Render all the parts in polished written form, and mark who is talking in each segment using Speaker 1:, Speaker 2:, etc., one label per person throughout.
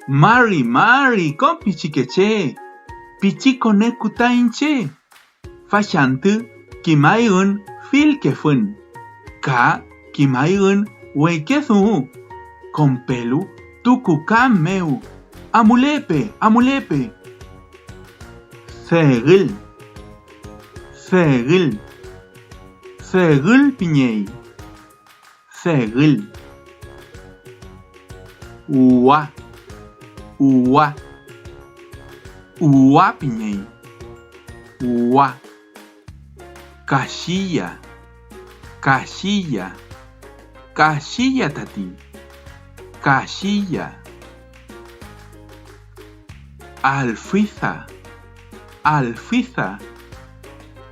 Speaker 1: Mari, compi chiqueche. Pichico nekuta inche. Fashantu, kimayun, fil kefun. Ka, kimayun, wekesu. Compelu, tucucam meu. Amulepe. Segil piñei. Segil. Ua piñei. Ua. Casilla tati. Casilla. Alfiza.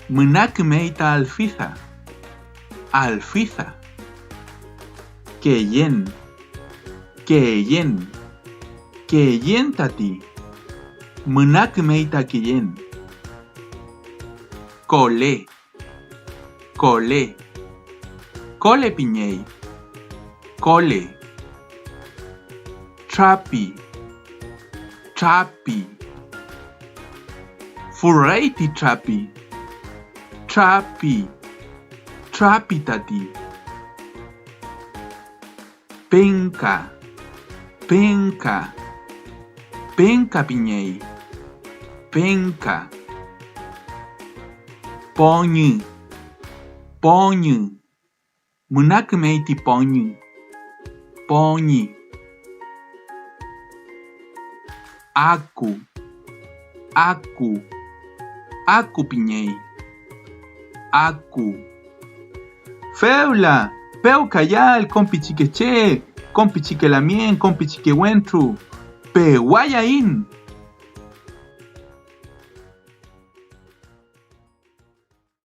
Speaker 1: Mınak meita alfiza. Keyen tati. Mınak meita keyen. Cole piñei. Cole. Trapi. Furaiti trapi. Trapi tati. Penca piñei. Penca. Ponho. Mınak meiti ponho. Acu piñei. Acu. Feula. Peu cayal, compi chiqueche. Compi chiquelamien, compi chiquewentru. Pe guayain.